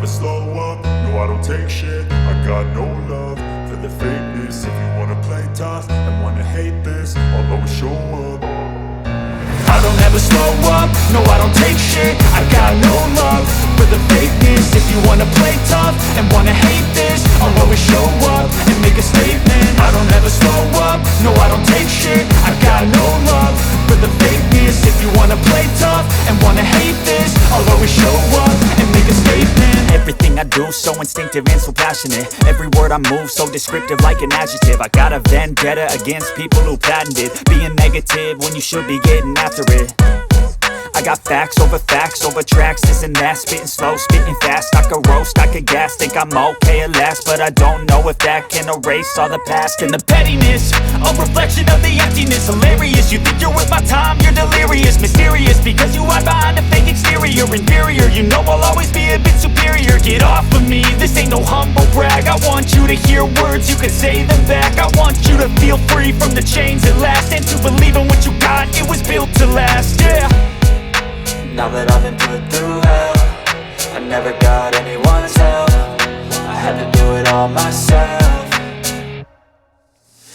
slow up, no I don't take shit. I got no love for the fakeness. If you wanna play tough and wanna hate this, I'll always show up. I don't ever slow up, no I don't take shit. I got no love for the fakeness. If you wanna play tough and wanna hate this, I'll always show up and make a statement. I don't ever slow up, no I don't take shit. I got no love for the fakeness. If you wanna play tough and wanna hate this, I'll always show up and make a statement. Everything I do so instinctive and so passionate. Every word I move so descriptive like an adjective. I got a vendetta against people who patented being negative when you should be getting after it. I got facts over tracks, this and that. Spitting slow, spitting fast, I could roast, I could gas. Think I'm okay at last, but I don't know if that can erase all the past. And the pettiness, a reflection of the emptiness. Hilarious, you think you're worth my time, you're delirious. Mysterious, because you hide behind a fake exterior. Inferior, you know I'll always be a bit superior. Get off of me, this ain't no humble brag. I want you to hear words, you can say them back. I want you to feel free from the chains at last, and to believe in what you got, it was built to last, yeah. Now that I've been put through hell, I never got anyone's help. I had to do it all myself.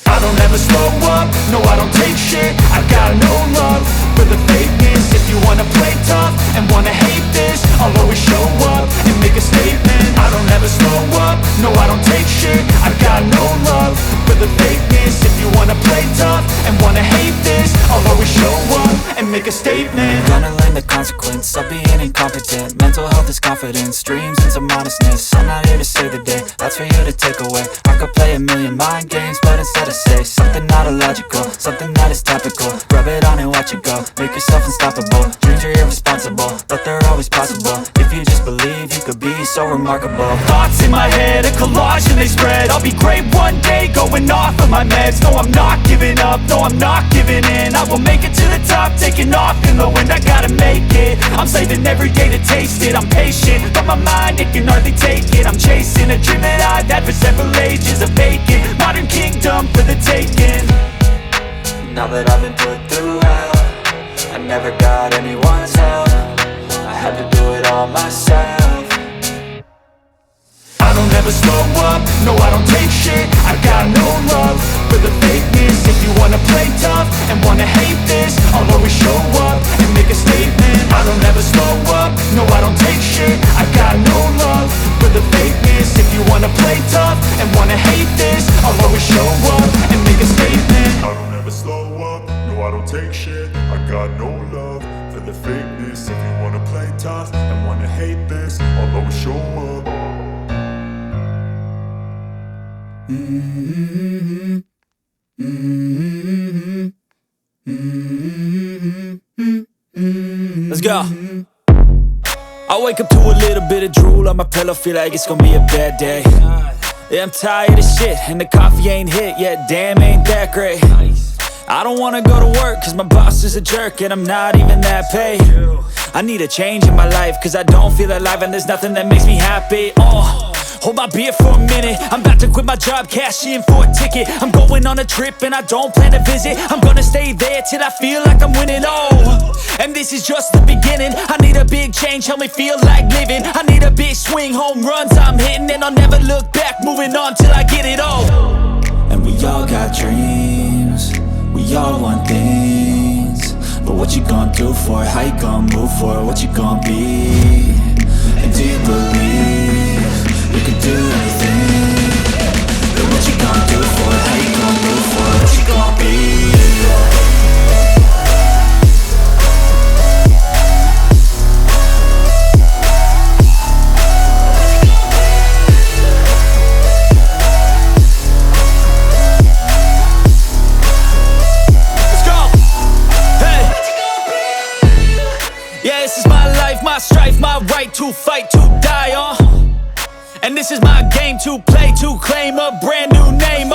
I don't ever slow up, no I don't take shit. I got no love for the fakeness. If you wanna play tough and wanna hate this, I'll always show up and make a statement. I don't ever slow up, no I don't take shit. I got no love for the fakeness. If you wanna play tough and wanna hate this, I'll always show up and make a statement. Gonna learn the consequence of being incompetent. Mental health is confidence, dreams and some honestness. I'm not here to save the day, that's for you to take away. I could play a million mind games, but instead I say something not illogical, something that is topical. Rub it on and watch it go, make yourself unstoppable. Dreams are irresponsible, but they're always possible. If you just believe, you could be so remarkable. Thoughts in my head, a collage and they spread. I'll be great one day, going off of my meds. No, I'm not giving up, no, I'm not giving in. I will make it to the top, taking off in the wind. I gotta make it, I'm saving every day to taste it. I'm patient, but my mind, it can hardly take it. I'm chasing a dream that I've had for several ages. A vacant, modern kingdom for the taking. Now that I've been put through hell, I never got anyone's help. I had to do it all myself. I don't ever slow up, no I don't take shit. I got no love for the fakeness. If you wanna play tough and wanna hate this, I'll always show up and make a statement. I don't ever slow up, no I don't take shit. I got no love for the fakeness. If you wanna play tough and wanna hate this, I'll always show up and make a statement. I don't ever slow up, no I don't take shit. I got no love for the fakeness. If you wanna play tough and wanna hate this, I'll always show up. Let's go. I wake up to a little bit of drool on my pillow, feel like it's gonna be a bad day. Yeah, I'm tired of shit, and the coffee ain't hit yet, damn ain't that great. I don't wanna go to work, cause my boss is a jerk, and I'm not even that paid. I need a change in my life, cause I don't feel alive, and there's nothing that makes me happy. Hold my beer for a minute, I'm about to quit my job, cash in for a ticket. I'm going on a trip and I don't plan to visit. I'm gonna stay there till I feel like I'm winning, and this is just the beginning. I need a big change, help me feel like living. I need a big swing, home runs I'm hitting, and I'll never look back, moving on till I get it all. And we all got dreams, we all want things, but what you gonna do for it? How you gonna move for it? What you gonna be? And do you believe you can do anything? But what you gonna do for it? How you gonna move for it? What you gonna be? Let's go. Hey. Yeah, this is my life, my strife, my right to fight, to die on. And this is my game to play, to claim a brand new name,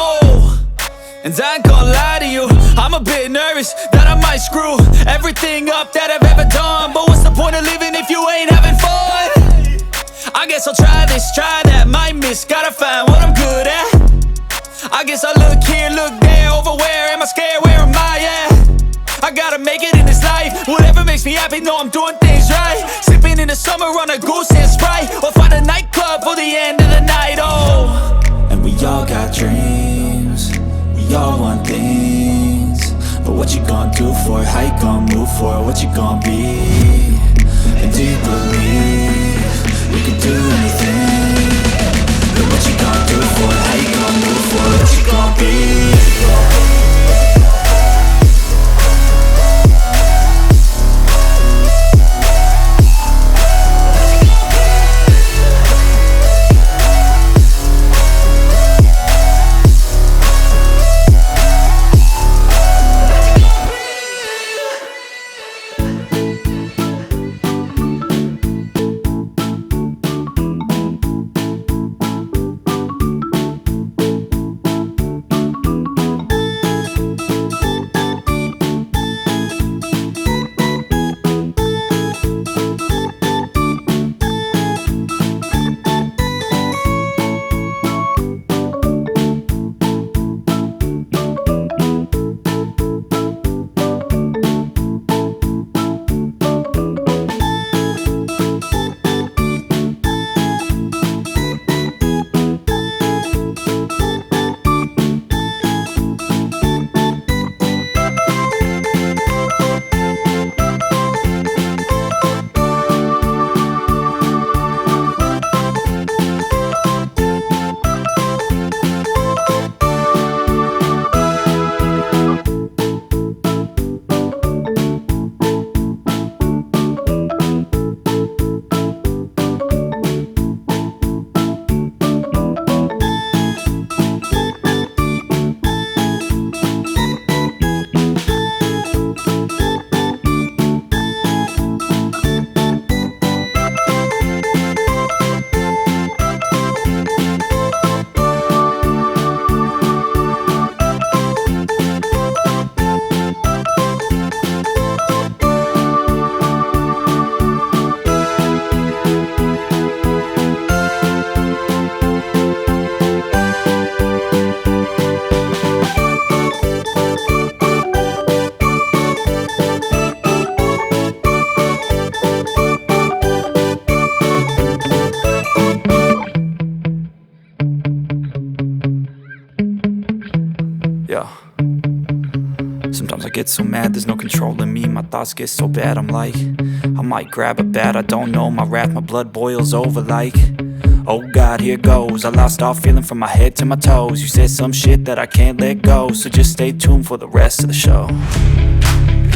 And I ain't gonna lie to you, I'm a bit nervous that I might screw everything up that I've ever done. But what's the point of living if you ain't having fun? I guess I'll try this, try that, might miss, gotta find what I'm good at. I guess I look here, look there, over where am I scared, where am I at? I gotta make it in this life, whatever makes me happy, know I'm doing things right. Sipping in the summer on a goose and Sprite, or find a night get so mad, there's no controlling me. My thoughts get so bad, I'm like, I might grab a bat, I don't know. My wrath, my blood boils over like, oh God, here goes. I lost all feeling from my head to my toes. You said some shit that I can't let go, so just stay tuned for the rest of the show.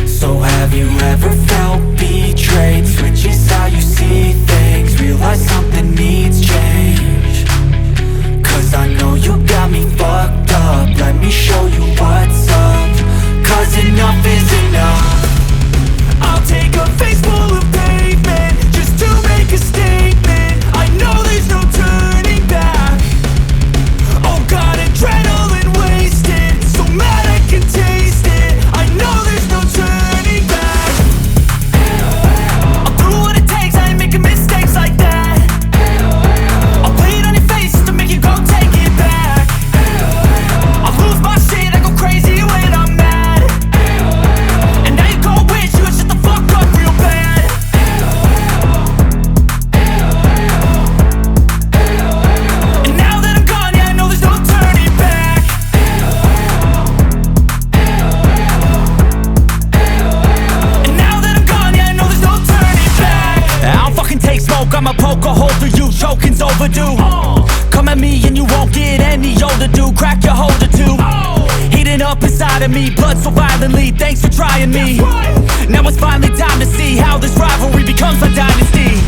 So have you ever felt betrayed? Switches how you see things, realize something needs change. Cause I know you got me fucked up, let me show you what's up. Cause enough is enough. I'll take a face full of pavement just to make a statement. I know there's no turning back. Oh God, adrenaline wasted, so mad I can taste it. I know there's no turning back. I'll do what it takes, I ain't making mistakes like that. I'll play it on your face just to make you go take it back. I'll lose my shit, I go crazy when I'm mad. And now you go wish you would shut the fuck up real bad. And now that I'm gone, yeah, I know there's no turning back. And now that I'm gone, yeah, I know there's no turning back. I don't fucking take smoke, I'ma poke a hole through you, choking's overdue. Come at me and you won't get any older, dude. Crack your holder too. Heating up inside of me, blood so violently. Thanks for trying me. Now it's finally time to see how this rivalry becomes a dynasty.